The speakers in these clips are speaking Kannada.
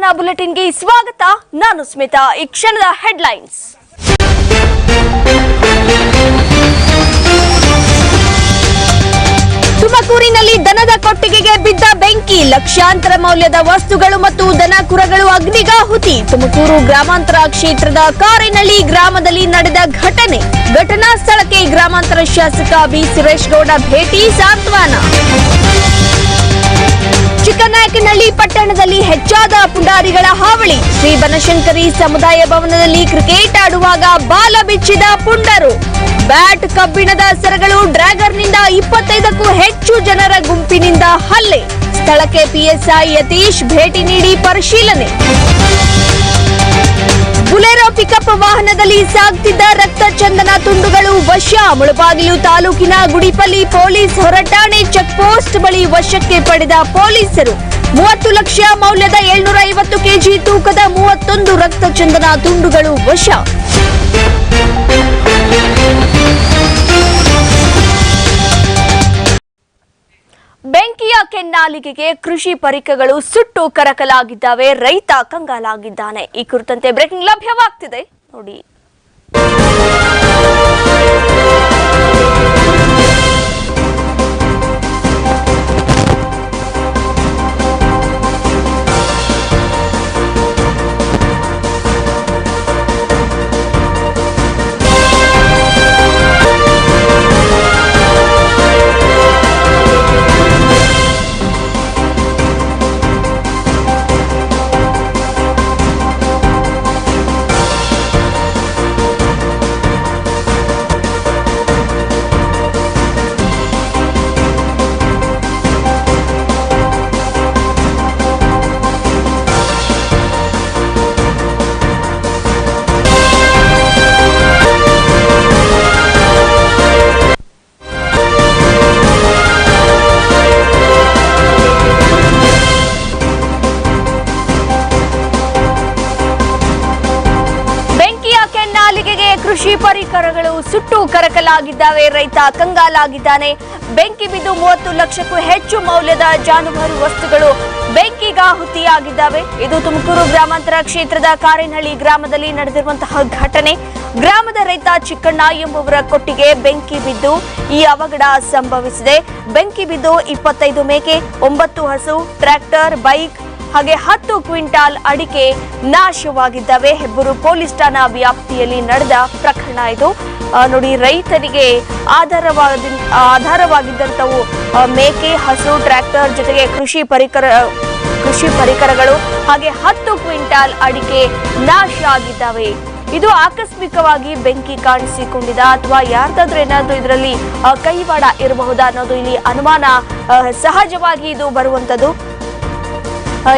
ಮಧ್ಯಾಹ್ನ ಬುಲೆಟಿನ್ಗೆ ಸ್ವಾಗತ. ನಾನು ಸ್ಮಿತಾ. ಈ ಕ್ಷಣದ ಹೆಡ್ಲೈನ್ಸ್. ತುಮಕೂರಿನಲ್ಲಿ ದನದ ಕೊಟ್ಟಿಗೆಗೆ ಬಿದ್ದ ಬೆಂಕಿ, ಲಕ್ಷಾಂತರ ಮೌಲ್ಯದ ವಸ್ತುಗಳು ಮತ್ತು ದನ ಕುರಗಳು ಅಗ್ನಿಗಾಹುತಿ. ತುಮಕೂರು ಗ್ರಾಮಾಂತರ ಕ್ಷೇತ್ರದ ಕಾರೇನಹಳ್ಳಿ ಗ್ರಾಮದಲ್ಲಿ ನಡೆದ ಘಟನಾ ಸ್ಥಳಕ್ಕೆ ಗ್ರಾಮಾಂತರ ಶಾಸಕ ಬಿ ಸುರೇಶ್ ಗೌಡ ಭೇಟಿ, ಸಾಂತ್ವನ. ಚಿಕ್ಕನಾಯಕನಹಳ್ಳಿ ಪಟ್ಟಣದಲ್ಲಿ ಹೆಚ್ಚಾದ ಪುಂಡಾರಿಗಳ ಹಾವಳಿ. ಶ್ರೀ ಬನಶಂಕರಿ ಸಮುದಾಯ ಭವನದಲ್ಲಿ ಕ್ರಿಕೆಟ್ ಆಡುವಾಗ ಬಾಲ ಬಿಚ್ಚಿದ ಪುಂಡರು. ಬ್ಯಾಟ್, ಕಬ್ಬಿಣದ ಸರಗಳು, ಡ್ರ್ಯಾಗರ್ನಿಂದ 25ಕ್ಕೂ ಹೆಚ್ಚು ಜನರ ಗುಂಪಿನಿಂದ ಹಲ್ಲೆ. ಸ್ಥಳಕ್ಕೆ ಪಿಎಸ್ಐ ಯತೀಶ್ ಭೇಟಿ ನೀಡಿ ಪರಿಶೀಲನೆ. ಬುಲೆರೋ ಪಿಕಪ್ ವಾಹನದಲ್ಲಿ ಸಾಗ್ತಿದ್ದ ರಕ್ತ ಚಂದನ ತುಂಡುಗಳು ವಶ. ಮುಳಬಾಗಿಲು ತಾಲೂಕಿನ ಗುಡಿಪಲ್ಲಿ ಪೊಲೀಸ್ ಹೊರಟಾಣೆ ಚೆಕ್ಪೋಸ್ಟ್ ಬಳಿ ವಶಕ್ಕೆ ಪಡೆದ ಪೊಲೀಸರು. 30 ಲಕ್ಷ ಮೌಲ್ಯದ 750 ಕೆಜಿ ತೂಕದ 31 ರಕ್ತ ಚಂದನ ತುಂಡುಗಳು ವಶ. ಬೆಂಕಿಯ ಕೆನ್ನಾಲಿಗೆಗೆ ಕೃಷಿ ಪರಿಕರಗಳು ಸುಟ್ಟು ಕರಕಲಾಗಿದ್ದಾವೆ. ರೈತ ಕಂಗಾಲಾಗಿದ್ದಾನೆ. ಈ ಕುರಿತಂತೆ ಬ್ರೇಕಿಂಗ್ ಲಭ್ಯವಾಗ್ತಿದೆ ನೋಡಿ. ಕೃಷಿ ಪರಿಕರಗಳು ಸುಟ್ಟು ಕರಕಲಾಗಿದ್ದಾವೆ. ರೈತ ಕಂಗಾಲಾಗಿದ್ದಾನೆ. ಬೆಂಕಿ ಬಿದ್ದು 30 ಲಕ್ಷಕ್ಕೂ ಹೆಚ್ಚು ಮೌಲ್ಯದ ಜಾನುವಾರು ವಸ್ತುಗಳು ಬೆಂಕಿಗಾಹುತಿಯಾಗಿದ್ದಾವೆ. ಇದು ತುಮಕೂರು ಗ್ರಾಮಾಂತರ ಕ್ಷೇತ್ರದ ಕಾರೇನಹಳ್ಳಿ ಗ್ರಾಮದಲ್ಲಿ ನಡೆದಿರುವಂತಹ ಘಟನೆ. ಗ್ರಾಮದ ರೈತ ಚಿಕ್ಕಣ್ಣ ಎಂಬುವರ ಕೊಟ್ಟಿಗೆ ಬೆಂಕಿ ಬಿದ್ದು ಈ ಅವಘಡ ಸಂಭವಿಸಿದೆ. ಬೆಂಕಿ ಬಿದ್ದು 25 ಮೇಕೆ, 9 ಹಸು, ಟ್ರ್ಯಾಕ್ಟರ್, ಬೈಕ್ ಹಾಗೆ 10 ಕ್ವಿಂಟಾಲ್ ಅಡಿಕೆ ನಾಶವಾಗಿದ್ದಾವೆ. ಹೆಬ್ಬೂರು ಪೊಲೀಸ್ ಠಾಣಾ ವ್ಯಾಪ್ತಿಯಲ್ಲಿ ನಡೆದ ಪ್ರಕರಣ ಇದು. ನೋಡಿ, ರೈತರಿಗೆ ಆಧಾರವಾಗಿದ್ದಂಥವು ಮೇಕೆ, ಹಸು, ಟ್ರ್ಯಾಕ್ಟರ್ ಜೊತೆಗೆ ಕೃಷಿ ಪರಿಕರಗಳು ಹಾಗೆ 10 ಕ್ವಿಂಟಾಲ್ ಅಡಿಕೆ ನಾಶ ಆಗಿದ್ದಾವೆ. ಇದು ಆಕಸ್ಮಿಕವಾಗಿ ಬೆಂಕಿ ಕಾಣಿಸಿಕೊಂಡಿದ ಅಥವಾ ಯಾರ್ದಾದ್ರೂ ಏನಾದ್ರೂ ಇದರಲ್ಲಿ ಕೈವಾಡ ಇರಬಹುದಾ ಅನ್ನೋದು ಇಲ್ಲಿ ಅನುಮಾನ ಸಹಜವಾಗಿ ಇದು ಬರುವಂತದ್ದು.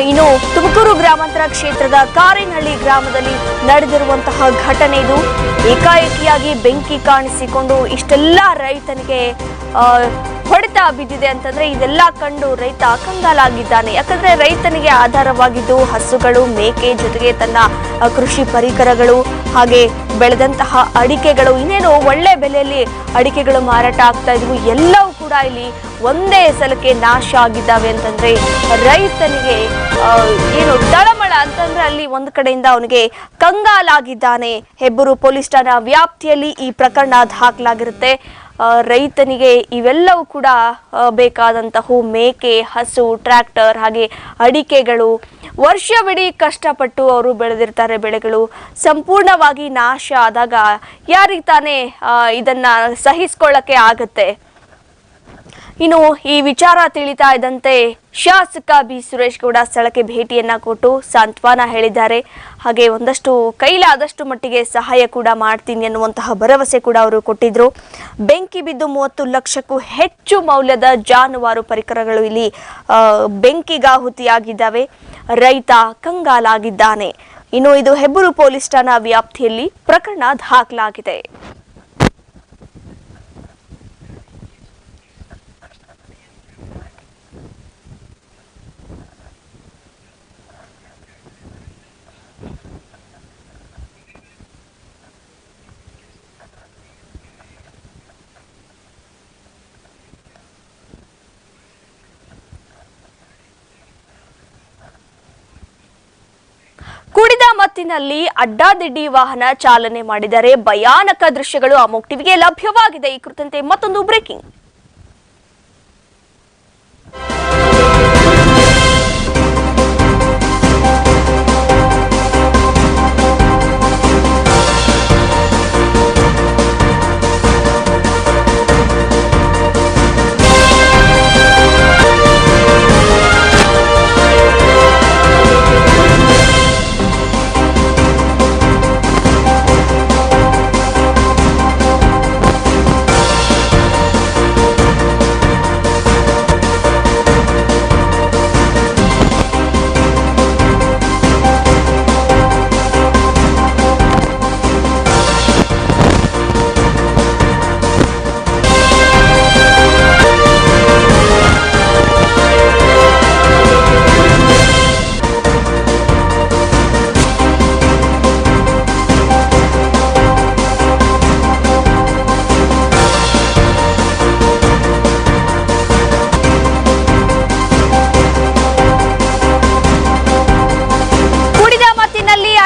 ಇನ್ನು ತುಮಕೂರು ಗ್ರಾಮಾಂತರ ಕ್ಷೇತ್ರದ ಕಾರೇನಹಳ್ಳಿ ಗ್ರಾಮದಲ್ಲಿ ನಡೆದಿರುವಂತಹ ಘಟನೆ ಇದು. ಏಕಾಏಕಿಯಾಗಿ ಬೆಂಕಿ ಕಾಣಿಸಿಕೊಂಡು ಇಷ್ಟೆಲ್ಲ ರೈತನಿಗೆ ಹೊಡೆತ ಬಿದ್ದಿದೆ ಅಂತಂದ್ರೆ ಇದೆಲ್ಲ ಕಂಡು ರೈತ ಕಂಗಾಲಾಗಿದ್ದಾನೆ. ಯಾಕಂದ್ರೆ ರೈತನಿಗೆ ಆಧಾರವಾಗಿದ್ದು ಹಸುಗಳು, ಮೇಕೆ ಜೊತೆಗೆ ತನ್ನ ಕೃಷಿ ಪರಿಕರಗಳು ಹಾಗೆ ಬೆಳೆದಂತಹ ಅಡಿಕೆಗಳು, ಇನ್ನೇನು ಒಳ್ಳೆ ಬೆಲೆಯಲ್ಲಿ ಅಡಿಕೆಗಳು ಮಾರಾಟ ಆಗ್ತಾ ಇದ್ವು. ಎಲ್ಲವೂ ಕೂಡ ಇಲ್ಲಿ ಒಂದೇ ಸಲಕ್ಕೆ ನಾಶ ಆಗಿದ್ದಾವೆ ಅಂತಂದ್ರೆ ರೈತನಿಗೆ ಏನು ತಳಮಳ ಅಂತಂದ್ರೆ ಅಲ್ಲಿ ಒಂದು ಕಡೆಯಿಂದ ಅವನಿಗೆ ಕಂಗಾಲಾಗಿದ್ದಾನೆ. ಹೆಬ್ಬೂರು ಪೊಲೀಸ್ ಠಾಣಾ ವ್ಯಾಪ್ತಿಯಲ್ಲಿ ಈ ಪ್ರಕರಣ ದಾಖಲಾಗಿರುತ್ತೆ. ರೈತನಿಗೆ ಇವೆಲ್ಲವೂ ಕೂಡ ಬೇಕಾದಂತಹ ಮೇಕೆ, ಹಸು, ಟ್ರ್ಯಾಕ್ಟರ್ ಹಾಗೆ ಅಡಿಕೆಗಳು ವರ್ಷವಿಡೀ ಕಷ್ಟಪಟ್ಟು ಅವರು ಬೆಳೆದಿರ್ತಾರೆ. ಬೆಳೆಗಳು ಸಂಪೂರ್ಣವಾಗಿ ನಾಶ ಆದಾಗ ಯಾರಿಗೆ ತಾನೇ ಇದನ್ನ ಸಹಿಸಿಕೊಳ್ಳಕ್ಕೆ ಆಗತ್ತೆ. ಇನ್ನು ಈ ವಿಚಾರ ತಿಳಿತಾ ಇದ್ದಂತೆ ಶಾಸಕ ಬಿ ಸುರೇಶ್ ಗೌಡ ಸ್ಥಳಕ್ಕೆ ಭೇಟಿಯನ್ನ ಕೊಟ್ಟು ಸಾಂತ್ವನ ಹೇಳಿದ್ದಾರೆ. ಹಾಗೆ ಒಂದಷ್ಟು ಕೈಲಾದಷ್ಟು ಮಟ್ಟಿಗೆ ಸಹಾಯ ಕೂಡ ಮಾಡ್ತೀನಿ ಅನ್ನುವಂತಹ ಭರವಸೆ ಕೂಡ ಅವರು ಕೊಟ್ಟಿದ್ರು. ಬೆಂಕಿ ಬಿದ್ದು 30 ಲಕ್ಷಕ್ಕೂ ಹೆಚ್ಚು ಮೌಲ್ಯದ ಜಾನುವಾರು ಪರಿಕರಗಳು ಇಲ್ಲಿ ಬೆಂಕಿಗಾಹುತಿಯಾಗಿದ್ದಾವೆ. ರೈತ ಕಂಗಾಲಾಗಿದ್ದಾನೆ. ಇನ್ನು ಇದು ಹೆಬ್ಬೂರು ಪೊಲೀಸ್ ಠಾಣಾ ವ್ಯಾಪ್ತಿಯಲ್ಲಿ ಪ್ರಕರಣ ದಾಖಲಾಗಿದೆ. ಮತ್ತಿನಲ್ಲಿ ಅಡ್ಡಾದಿಡ್ಡಿ ವಾಹನ ಚಾಲನೆ ಮಾಡಿದರೆ ಭಯಾನಕ ದೃಶ್ಯಗಳು ಅಮೋಕ್ ಟಿವಿಗೆ ಲಭ್ಯವಾಗಿದೆ. ಈ ಕುರಿತಂತೆ ಮತ್ತೊಂದು ಬ್ರೇಕಿಂಗ್.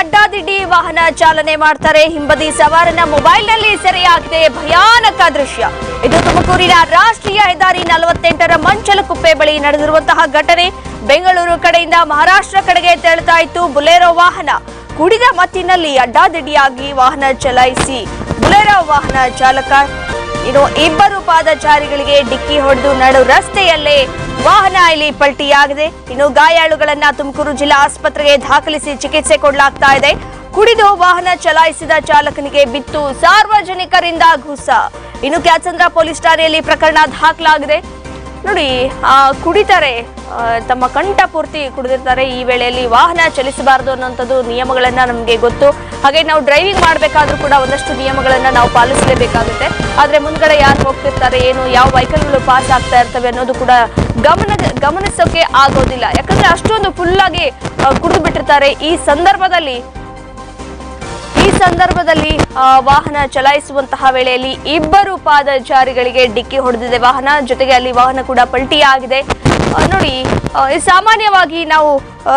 ಅಡ್ಡಾದಿಡ್ಡಿ ವಾಹನ ಚಾಲನೆ ಮಾಡ್ತಾರೆ. ಹಿಂಬದಿ ಸವಾರನ ಮೊಬೈಲ್ ನಲ್ಲಿ ಸೆರೆಯಾಗಿದೆ ಭಯಾನಕ ದೃಶ್ಯ. ಇದು ತುಮಕೂರಿನ ರಾಷ್ಟ್ರೀಯ ಹೆದ್ದಾರಿ 48ರ ಮಂಚಲಕುಪ್ಪೆ ಬಳಿ ನಡೆದಿರುವಂತಹ ಘಟನೆ. ಬೆಂಗಳೂರು ಕಡೆಯಿಂದ ಮಹಾರಾಷ್ಟ್ರ ಕಡೆಗೆ ತೆರಳುತ್ತಾ ಇತ್ತು ಬುಲೆರೋ ವಾಹನ. ಕುಡಿದ ಮತ್ತಿನಲ್ಲಿ ಅಡ್ಡಾದಿಡ್ಡಿಯಾಗಿ ವಾಹನ ಚಲಾಯಿಸಿ ಬುಲೆರೋ ವಾಹನ ಚಾಲಕ ಇಬ್ಬರು ಪಾದಚಾರಿಗಳಿಗೆ ಡಿಕ್ಕಿ ಹೊಡೆದು ನಡು ರಸ್ತೆಯಲ್ಲೇ ವಾಹನ ಇಲ್ಲಿ ಪಲ್ಟಿಯಾಗಿದೆ. ಇನ್ನು ಗಾಯಾಳುಗಳನ್ನ ತುಮಕೂರು ಜಿಲ್ಲಾ ಆಸ್ಪತ್ರೆಗೆ ದಾಖಲಿಸಿ ಚಿಕಿತ್ಸೆ ಕೊಡಲಾಗ್ತಾ ಇದೆ. ಕುಡಿದು ವಾಹನ ಚಲಾಯಿಸಿದ ಚಾಲಕನಿಗೆ ಬಿತ್ತು ಸಾರ್ವಜನಿಕರಿಂದ ಘೂಸ. ಇನ್ನು ಕ್ಯಾತ್ಸಂದ್ರ ಪೊಲೀಸ್ ಠಾಣೆಯಲ್ಲಿ ಪ್ರಕರಣ ದಾಖಲಾಗಿದೆ. ನೋಡಿ, ಕುಡಿತಾರೆ, ತಮ್ಮ ಕಂಠ ಪೂರ್ತಿ ಕುಡಿದಿರ್ತಾರೆ. ಈ ವೇಳೆಯಲ್ಲಿ ವಾಹನ ಚಲಿಸಬಾರದು ಅನ್ನೋಂಥದ್ದು ನಿಯಮಗಳನ್ನ ನಮಗೆ ಗೊತ್ತು. ಹಾಗೆ ನಾವು ಡ್ರೈವಿಂಗ್ ಮಾಡಬೇಕಾದ್ರೂ ಕೂಡ ಒಂದಷ್ಟು ನಿಯಮಗಳನ್ನ ನಾವು ಪಾಲಿಸಲೇಬೇಕಾಗುತ್ತೆ. ಆದ್ರೆ ಮುಂದ್ಗಡೆ ಯಾರು ಹೋಗ್ತಿರ್ತಾರೆ, ಏನು ಯಾವ ವೆಹಿಕಲ್ಗಳು ಪಾಸ್ ಆಗ್ತಾ ಇರ್ತವೆ ಅನ್ನೋದು ಕೂಡ ಗಮನಿಸೋಕೆ ಆಗೋದಿಲ್ಲ. ಯಾಕಂದ್ರೆ ಅಷ್ಟೊಂದು ಫುಲ್ ಆಗಿ ಕುಡಿದು ಬಿಟ್ಟಿರ್ತಾರೆ. ಈ ಸಂದರ್ಭದಲ್ಲಿ ವಾಹನ ಚಲಾಯಿಸುವಂತಹ ವೇಳೆಯಲ್ಲಿ ಇಬ್ಬರು ಪಾದಚಾರಿಗಳಿಗೆ ಡಿಕ್ಕಿ ಹೊಡೆದಿದೆ ವಾಹನ. ಜೊತೆಗೆ ಅಲ್ಲಿ ವಾಹನ ಕೂಡ ಪಲ್ಟಿಯಾಗಿದೆ. ನೋಡಿ, ಸಾಮಾನ್ಯವಾಗಿ ನಾವು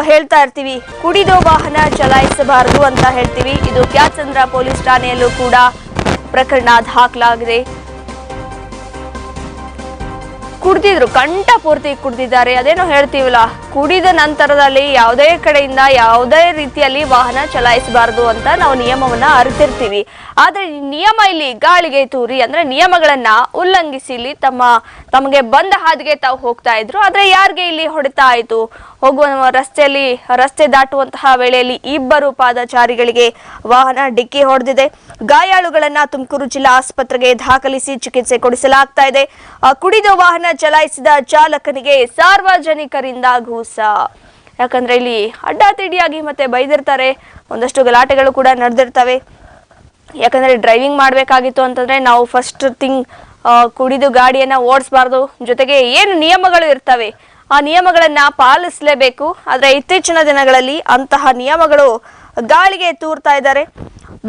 ಹೇಳ್ತಾ ಇರ್ತೀವಿ, ಕುಡಿದು ವಾಹನ ಚಲಾಯಿಸಬಾರದು ಅಂತ ಹೇಳ್ತೀವಿ. ಇದು ಕ್ಯಾತ್ಸಂದ್ರ ಪೊಲೀಸ್ ಠಾಣೆಯಲ್ಲೂ ಕೂಡ ಪ್ರಕರಣ ದಾಖಲಾಗಿದೆ. ಕುಡಿದಿದ್ರು, ಕಂಠ ಪೂರ್ತಿ ಕುಡಿದಿದ್ದಾರೆ. ಅದೇನೋ ಹೇಳ್ತೀವಲ್ಲ, ಕುಡಿದ ನಂತರದಲ್ಲಿ ಯಾವುದೇ ಕಡೆಯಿಂದ ಯಾವುದೇ ರೀತಿಯಲ್ಲಿ ವಾಹನ ಚಲಾಯಿಸಬಾರದು ಅಂತ ನಾವು ನಿಯಮವನ್ನ ಅರಿತಿರ್ತೀವಿ. ಆದ್ರೆ ನಿಯಮ ಇಲ್ಲಿ ಗಾಳಿಗೆ ತೂರಿ, ಅಂದ್ರೆ ನಿಯಮಗಳನ್ನ ಉಲ್ಲಂಘಿಸಿ ಇಲ್ಲಿ ತಮಗೆ ಬಂದ ಹಾದಿಗೆ ತಾವು ಹೋಗ್ತಾ ಇದ್ರು. ಆದ್ರೆ ಯಾರಿಗೆ ಇಲ್ಲಿ ಹೊಡೆತಾ ಆಯ್ತು? ಹೋಗುವ ರಸ್ತೆ ದಾಟುವಂತಹ ವೇಳೆಯಲ್ಲಿ ಇಬ್ಬರು ಪಾದಚಾರಿಗಳಿಗೆ ವಾಹನ ಡಿಕ್ಕಿ ಹೊಡೆದಿದೆ. ಗಾಯಾಳುಗಳನ್ನ ತುಮಕೂರು ಜಿಲ್ಲಾ ಆಸ್ಪತ್ರೆಗೆ ದಾಖಲಿಸಿ ಚಿಕಿತ್ಸೆ ಕೊಡಿಸಲಾಗ್ತಾ ಇದೆ. ಕುಡಿದು ವಾಹನ ಚಲಾಯಿಸಿದ ಚಾಲಕನಿಗೆ ಸಾರ್ವಜನಿಕರಿಂದ ಘೂಸ. ಯಾಕಂದ್ರೆ ಇಲ್ಲಿ ಅಡ್ಡಾದಿಡ್ಡಿಯಾಗಿ ಮತ್ತೆ ಬೈದಿರ್ತಾರೆ, ಒಂದಷ್ಟು ಗಲಾಟೆಗಳು ಕೂಡ ನಡೆದಿರ್ತವೆ. ಯಾಕಂದ್ರೆ ಡ್ರೈವಿಂಗ್ ಮಾಡ್ಬೇಕಾಗಿತ್ತು ಅಂತಂದ್ರೆ ನಾವು ಫಸ್ಟ್ ಥಿಂಗ್ ಕುಡಿದು ಗಾಡಿಯನ್ನ ಓಡಿಸಬಾರ್ದು. ಜೊತೆಗೆ ಏನು ನಿಯಮಗಳು ಇರ್ತವೆ ಆ ನಿಯಮಗಳನ್ನ ಪಾಲಿಸಲೇಬೇಕು. ಆದ್ರೆ ಇತ್ತೀಚಿನ ದಿನಗಳಲ್ಲಿ ಅಂತಹ ನಿಯಮಗಳು ಗಾಳಿಗೆ ತೂರ್ತಾ ಇದ್ದಾರೆ.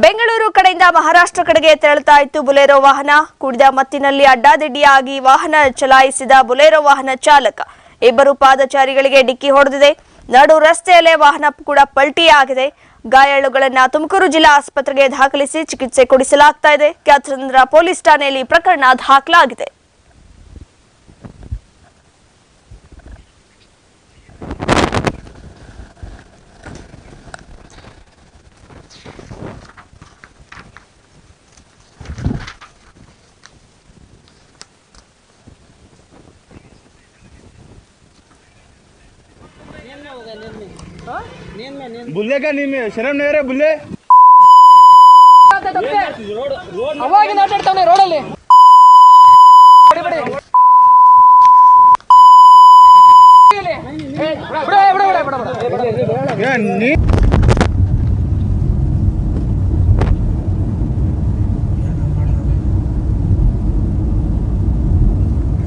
ಬೆಂಗಳೂರು ಕಡೆಯಿಂದ ಮಹಾರಾಷ್ಟ್ರ ಕಡೆಗೆ ತೆರಳುತ್ತಾ ಇತ್ತು ಬುಲೆರೋ ವಾಹನ. ಕುಡಿದ ಮತ್ತಿನಲ್ಲಿ ಅಡ್ಡಾದಿಡ್ಡಿಯಾಗಿ ವಾಹನ ಚಲಾಯಿಸಿದ ಬುಲೆರೋ ವಾಹನ ಚಾಲಕ ಇಬ್ಬರು ಪಾದಚಾರಿಗಳಿಗೆ ಡಿಕ್ಕಿ ಹೊಡೆದಿದೆ. ನಡು ರಸ್ತೆಯಲ್ಲೇ ವಾಹನ ಕೂಡ ಪಲ್ಟಿಯಾಗಿದೆ. ಗಾಯಾಳುಗಳನ್ನ ತುಮಕೂರು ಜಿಲ್ಲಾ ಆಸ್ಪತ್ರೆಗೆ ದಾಖಲಿಸಿ ಚಿಕಿತ್ಸೆ ಕೊಡಿಸಲಾಗ್ತಾ ಇದೆ. ಕ್ಯಾತ್ಸಂದ್ರ ಪೊಲೀಸ್ ಠಾಣೆಯಲ್ಲಿ ಪ್ರಕರಣ ದಾಖಲಾಗಿದೆ. बुल्ले का नीम शरम नहीं रहे बुल्ले ಅವಾಗಿ ನಾಟಾಡ್ತಾನೆ ರೋಡಲ್ಲಿ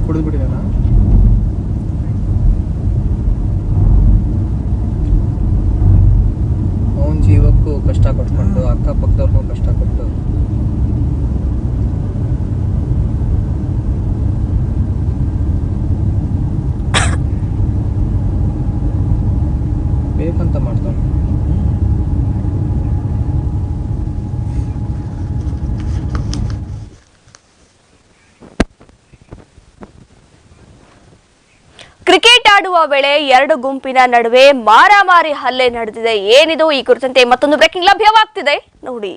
ಕುಡಿದು ಬಿಟ್ಟಿದ್ದಾನ. ಜೀವಕ್ಕೂ ಕಷ್ಟ ಕೊಟ್ಕೊಂಡು ಅಕ್ಕಪಕ್ಕದವ್ರಿಗೂ ಕಷ್ಟ ಕೊಟ್ಟು ಮಾಡುವ ವೇಳೆ ಎರಡು ಗುಂಪಿನ ನಡುವೆ ಮಾರಾಮಾರಿ ಹಲ್ಲೆ ನಡೆದಿದೆ. ಏನಿದು ಈ ಕುರಿತಂತೆ ಮತ್ತೊಂದು ಬ್ರೇಕಿಂಗ್ ಲಭ್ಯವಾಗ್ತಿದೆ ನೋಡಿ.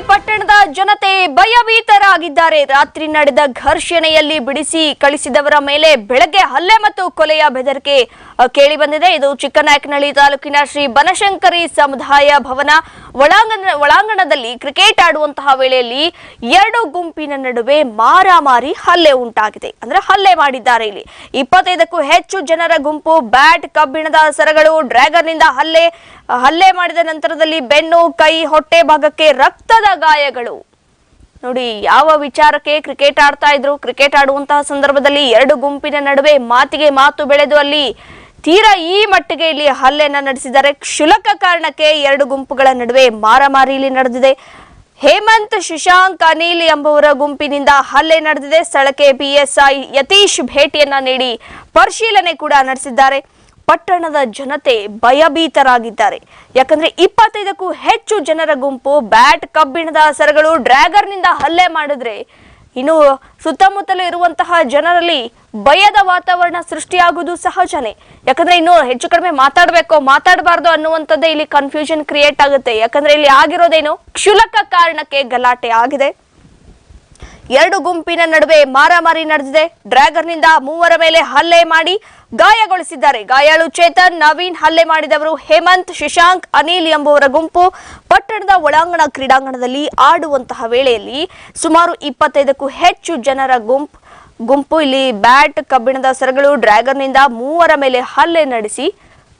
ಪಟ್ಟಣದ ಜನತೆ ಭಯಭೀತರಾಗಿದ್ದಾರೆ. ರಾತ್ರಿ ನಡೆದ ಘರ್ಷಣೆಯಲ್ಲಿ ಬಿಡಿಸಿ ಕಳಿಸಿದವರ ಮೇಲೆ ಬೆಳಗ್ಗೆ ಹಲ್ಲೆ ಮತ್ತು ಕೊಲೆಯ ಬೆದರಿಕೆ ಕೇಳಿ ಬಂದಿದೆ. ಇದು ಚಿಕ್ಕನಾಯಕನಹಳ್ಳಿ ತಾಲೂಕಿನ ಶ್ರೀ ಬನಶಂಕರಿ ಸಮುದಾಯ ಭವನ ಒಳಾಂಗಣದಲ್ಲಿ ಕ್ರಿಕೆಟ್ ಆಡುವಂತಹ ವೇಳೆಯಲ್ಲಿ ಎರಡು ಗುಂಪಿನ ನಡುವೆ ಮಾರಾಮಾರಿ ಹಲ್ಲೆ ಉಂಟಾಗಿದೆ. ಅಂದ್ರೆ ಹಲ್ಲೆ ಮಾಡಿದ್ದಾರೆ. ಇಲ್ಲಿ 25ಕ್ಕೂ ಹೆಚ್ಚು ಜನರ ಗುಂಪು ಬ್ಯಾಟ್, ಕಬ್ಬಿಣದ ಸರಗಳು, ಡ್ರ್ಯಾಗರ್ನಿಂದ ಹಲ್ಲೆ ಮಾಡಿದ ನಂತರದಲ್ಲಿ ಬೆನ್ನು, ಕೈ, ಹೊಟ್ಟೆ ಭಾಗಕ್ಕೆ ರಕ್ತದ ಗಾಯಗಳು. ನೋಡಿ, ಯಾವ ವಿಚಾರಕ್ಕೆ ಕ್ರಿಕೆಟ್ ಆಡ್ತಾ ಇದ್ರು. ಕ್ರಿಕೆಟ್ ಆಡುವಂತಹ ಸಂದರ್ಭದಲ್ಲಿ ಎರಡು ಗುಂಪಿನ ನಡುವೆ ಮಾತಿಗೆ ಮಾತು ಬೆಳೆದು ಅಲ್ಲಿ ತೀರಾ ಈ ಮಟ್ಟಿಗೆ ಇಲ್ಲಿ ಹಲ್ಲೆಯನ್ನ ನಡೆಸಿದ್ದಾರೆ. ಕ್ಷುಲ್ಲಕ ಕಾರಣಕ್ಕೆ ಎರಡು ಗುಂಪುಗಳ ನಡುವೆ ಮಾರಾಮಾರಿ ಇಲ್ಲಿ ನಡೆದಿದೆ. ಹೇಮಂತ್, ಶಶಾಂಕ್, ಅನಿಲ್ ಎಂಬುವರ ಗುಂಪಿನಿಂದ ಹಲ್ಲೆ ನಡೆದಿದೆ. ಸ್ಥಳಕ್ಕೆ PSI ಯತೀಶ್ ಭೇಟಿಯನ್ನ ನೀಡಿ ಪರಿಶೀಲನೆ ಕೂಡ ನಡೆಸಿದ್ದಾರೆ. ಪಟ್ಟಣದ ಜನತೆ ಭಯಭೀತರಾಗಿದ್ದಾರೆ. ಯಾಕಂದ್ರೆ 25ಕ್ಕೂ ಹೆಚ್ಚು ಜನರ ಗುಂಪು ಬ್ಯಾಟ್, ಕಬ್ಬಿಣದ ಸರಗಳು, ಡ್ರ್ಯಾಗರ್ನಿಂದ ಹಲ್ಲೆ ಮಾಡಿದ್ರೆ ಇನ್ನು ಸುತ್ತಮುತ್ತಲು ಇರುವಂತಹ ಜನರಲ್ಲಿ ಭಯದ ವಾತಾವರಣ ಸೃಷ್ಟಿಯಾಗುವುದು ಸಹಜನೇ. ಯಾಕಂದ್ರೆ ಇನ್ನು ಹೆಚ್ಚು ಕಡಿಮೆ ಮಾತಾಡಬಾರ್ದು ಅನ್ನುವಂಥದ್ದೇ ಇಲ್ಲಿ ಕನ್ಫ್ಯೂಷನ್ ಕ್ರಿಯೇಟ್ ಆಗುತ್ತೆ. ಯಾಕಂದ್ರೆ ಇಲ್ಲಿ ಆಗಿರೋದೇನು, ಕ್ಷುಲ್ಲಕ ಕಾರಣಕ್ಕೆ ಗಲಾಟೆ ಆಗಿದೆ. ಎರಡು ಗುಂಪಿನ ನಡುವೆ ಮಾರಾಮಾರಿ ನಡೆದಿದೆ. ಡ್ರ್ಯಾಗರ್ನಿಂದ 3 ಮೇಲೆ ಹಲ್ಲೆ ಮಾಡಿ ಗಾಯಗೊಳಿಸಿದ್ದಾರೆ. ಗಾಯಾಳು ಚೇತನ್, ನವೀನ್. ಹಲ್ಲೆ ಮಾಡಿದವರು ಹೇಮಂತ್, ಶಶಾಂಕ್, ಅನಿಲ್ ಎಂಬುವರ ಗುಂಪು ಪಟ್ಟಣದ ಒಳಾಂಗಣ ಕ್ರೀಡಾಂಗಣದಲ್ಲಿ ಆಡುವಂತಹ ವೇಳೆಯಲ್ಲಿ ಸುಮಾರು 25ಕ್ಕೂ ಹೆಚ್ಚು ಜನರ ಗುಂಪು ಇಲ್ಲಿ ಬ್ಯಾಟ್, ಕಬ್ಬಿಣದ ಸರಗಳು, ಡ್ರ್ಯಾಗರ್ನಿಂದ 3 ಮೇಲೆ ಹಲ್ಲೆ ನಡೆಸಿ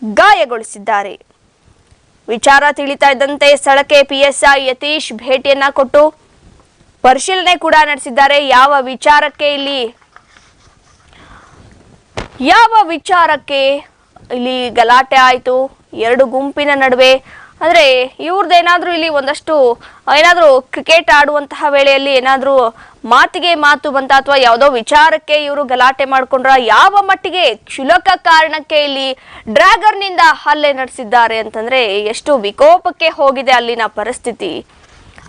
ಗಾಯಗೊಳಿಸಿದ್ದಾರೆ. ವಿಚಾರ ತಿಳಿತಾ ಇದ್ದಂತೆ ಸ್ಥಳಕ್ಕೆ PSI ಯತೀಶ್ ಭೇಟಿಯನ್ನ ಕೊಟ್ಟು ಪರಿಶೀಲನೆ ಕೂಡ ನಡೆಸಿದ್ದಾರೆ. ಯಾವ ವಿಚಾರಕ್ಕೆ ಇಲ್ಲಿ ಗಲಾಟೆ ಆಯಿತು ಎರಡು ಗುಂಪಿನ ನಡುವೆ, ಅಂದ್ರೆ ಇವ್ರದ್ದೇನಾದ್ರೂ ಇಲ್ಲಿ ಒಂದಷ್ಟು ಏನಾದ್ರೂ ಕ್ರಿಕೆಟ್ ಆಡುವಂತಹ ವೇಳೆಯಲ್ಲಿ ಏನಾದ್ರೂ ಮಾತಿಗೆ ಮಾತು ಬಂತ ಅಥವಾ ಯಾವುದೋ ವಿಚಾರಕ್ಕೆ ಇವರು ಗಲಾಟೆ ಮಾಡ್ಕೊಂಡ್ರ, ಯಾವ ಮಟ್ಟಿಗೆ ಕ್ಷುಲ್ಲಕ ಕಾರಣಕ್ಕೆ ಇಲ್ಲಿ ಡ್ರ್ಯಾಗರ್ನಿಂದ ಹಲ್ಲೆ ನಡೆಸಿದ್ದಾರೆ ಅಂತಂದ್ರೆ ಎಷ್ಟು ವಿಕೋಪಕ್ಕೆ ಹೋಗಿದೆ ಅಲ್ಲಿನ ಪರಿಸ್ಥಿತಿ.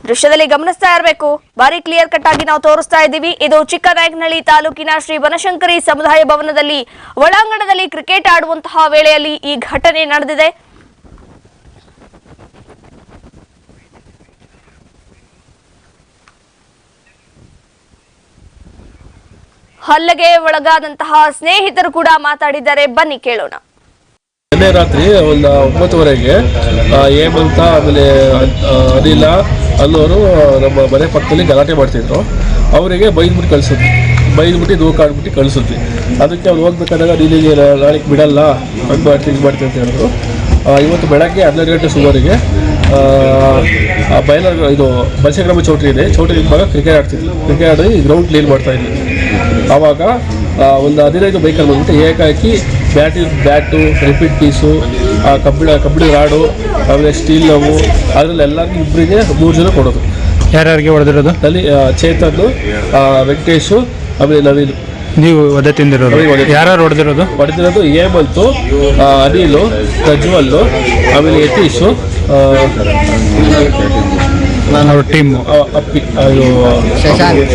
ದೃಶ್ಯದಲ್ಲಿ ಗಮನಿಸ್ತಾ ಇರಬೇಕು. ಬಾರಿ ಕ್ಲಿಯರ್ ಕಟ್ ಆಗಿ ನಾವು ತೋರಿಸ್ತಾ ಇದ್ದೀವಿ. ಇದು ಚಿಕ್ಕನಾಯಕನಹಳ್ಳಿ ತಾಲೂಕಿನ ಶ್ರೀ ಬನಶಂಕರಿ ಸಮುದಾಯ ಭವನದಲ್ಲಿ ಒಳಾಂಗಣದಲ್ಲಿ ಕ್ರಿಕೆಟ್ ಆಡುವಂತಹ ವೇಳೆಯಲ್ಲಿ ಈ ಘಟನೆ ನಡೆದಿದೆ. ಹಲ್ಲೆಗೆ ಒಳಗಾದಂತಹ ಸ್ನೇಹಿತರು ಕೂಡ ಮಾತಾಡಿದ್ದಾರೆ. ಬನ್ನಿ ಕೇಳೋಣ. ನಿನ್ನೆ ರಾತ್ರಿ ಒಂದು 9:30ಗೆ ಹೇಮಂತ ಆಮೇಲೆ ಅನಿಲ ಅನ್ನೋರು ನಮ್ಮ ಮನೆ ಪಕ್ಕದಲ್ಲಿ ಗಲಾಟೆ ಮಾಡ್ತಿದ್ರು. ಅವರಿಗೆ ಬೈದ್ಬಿಟ್ಟು ದೂಕಾಡ್ಬಿಟ್ಟು ಕಳಿಸಿದ್ವಿ. ಅದಕ್ಕೆ ಅವ್ರು ಹೋಗ್ಬೇಕಾದಾಗ ನೀನಿಗೆ ನಾಳೆ ಬಿಡಲ್ಲ, ಹಂಗೆ ಮಾಡ್ತೀನಿ ಅಂತ ಹೇಳಿದ್ರು. ಇವತ್ತು ಬೆಳಗ್ಗೆ 12 ಗಂಟೆ ಸುಮಾರಿಗೆ ಇದು ಬನಶಂಕರಮ್ಮ ಚೌಟ್ರಿ ಇದೆ, ಚೌಟ್ರಿ ಭಾಗ ಕ್ರಿಕೆಟ್ ಆಡ್ತಿದ್ವಿ. ಕ್ರಿಕೆಟ್ ಆಡಿ ಗ್ರೌಂಡ್ ಕ್ಲೀನ್ ಮಾಡ್ತಾಯಿದ್ವಿ. ಆವಾಗ ಒಂದು 15 ಬೈಕಲ್ಲಿ ಬಂದ್ಬಿಟ್ಟು ಏಕಾಕಿ ಬ್ಯಾಟು, ರಿಪೀಟ್ ಪೀಸು, ಕಬ್ಬಿಣ ರಾಡು, ಆಮೇಲೆ ಸ್ಟೀಲ್ ನೋವು, ಅದರಲ್ಲಿ ಎಲ್ಲರಿಗೂ ಇಬ್ಬರಿಗೆ 3 ಜನ ಕೊಡೋದು. ಯಾರ್ಯಾರಿಗೆ ಹೊಡೆದಿರೋದು? ಅಲ್ಲಿ ಚೇತನ್, ವೆಂಕಟೇಶು, ಆಮೇಲೆ ನವೀನ್. ನೀವು ಒದೆ ತಿಂದಿರೋದು? ಯಾರು ಹೊಡೆದಿರೋದು? ಹೇಮಂತು, ಅನಿಲು, ಪ್ರಜ್ವಲ್ಲು, ಆಮೇಲೆ ಯತೀಶು, ಅವ್ರ ಟೀಮು ಅಪ್ಪಿ,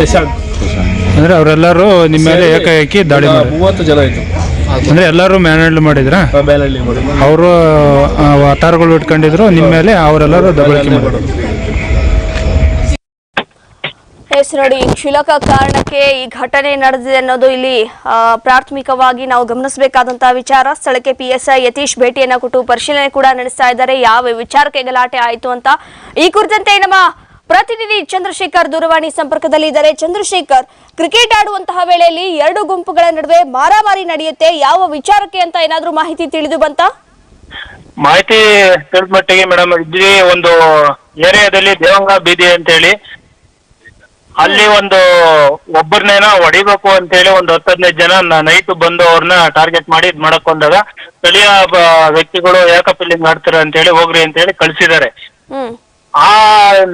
ಶಶಾಂಕ್. ಅಂದ್ರೆ ಅವರೆಲ್ಲರೂ ನಿಮ್ಮ ಮೇಲೆ ಏಕಾಏಕಿ ದಾಳಿ 30 ಜನ ಆಯಿತು. ಅಂದ್ರೆ ಎಲ್ಲರೂ ಮ್ಯಾನೇಜ್ ಮಾಡಿದ್ರಾ? ಮೇಲಲ್ಲಿ ಮಾಡೋದು. ಅವರು ಅವತಾರಗಳು ಇಟ್ಕೊಂಡಿದ್ರು ನಿಮ್ಮ ಮೇಲೆ, ಅವರೆಲ್ಲರೂ ದಬ್ಬಾಳಿಕೆ ಮಾಡೋದು. ಎಸ್ ನೋಡಿ, ಕ್ಷುಲ್ಲಕ ಕಾರಣಕ್ಕೆ ಈ ಘಟನೆ ನಡೆದಿದೆ ಅನ್ನೋದು ಇಲ್ಲಿ ಪ್ರಾಥಮಿಕವಾಗಿ ನಾವು ಗಮನಿಸಬೇಕಾದಂತಹ ವಿಚಾರ. ಸ್ಥಳಕ್ಕೆ PSI ಯತೀಶ್ ಭೇಟಿಯನ್ನ ಕೊಟ್ಟು ಪರಿಶೀಲನೆ ಕೂಡ ನಡೆಸ್ತಾ ಇದ್ದಾರೆ, ಯಾವ ವಿಚಾರಕ್ಕೆ ಗಲಾಟೆ ಆಯಿತು ಅಂತ. ಈ ಕುರಿತಂತೆ ನಮ್ಮ ಪ್ರತಿನಿಧಿ ಚಂದ್ರಶೇಖರ್ ದೂರವಾಣಿ ಸಂಪರ್ಕದಲ್ಲಿ ಇದ್ದಾರೆ. ಚಂದ್ರಶೇಖರ್, ಕ್ರಿಕೆಟ್ ಆಡುವಂತಹ ವೇಳೆಯಲ್ಲಿ ಎರಡು ಗುಂಪುಗಳ ನಡುವೆ ಮಾರಾಮಾರಿ ನಡೆಯುತ್ತೆ, ಯಾವ ವಿಚಾರಕ್ಕೆ ಅಂತ ಏನಾದ್ರೂ ಮಾಹಿತಿ ತಿಳಿದು ಬಂತಾ? ಮಾಹಿತಿ ತಿಳಿದ ಮಟ್ಟಿಗೆ ಮೇಡಮ್, ಇಲ್ಲಿ ಒಂದು ಏರಿಯಾದಲ್ಲಿ ದೇವಂಗ ಬೀದಿ ಅಂತ ಹೇಳಿ ಅಲ್ಲಿ ಒಂದು ಒಬ್ಬರನ್ನೇನೋ ಹೊಡಿಬೇಕು ಅಂತ ಹೇಳಿ ಒಂದು 10-15 ಜನ ನೈಟ್ ಬಂದು ಅವ್ರನ್ನ ಟಾರ್ಗೆಟ್ ಮಾಡಿ ಇದ್ ಮಾಡಕ್ ಬಂದಾಗ ಸ್ಥಳೀಯ ವ್ಯಕ್ತಿಗಳು ಯಾಕಪ್ಪ ಇಲ್ಲಿ ಮಾಡ್ತಾರೆ ಅಂತ ಹೇಳಿ ಹೋಗ್ರಿ ಅಂತ ಹೇಳಿ ಕಳ್ಸಿದ್ದಾರೆ.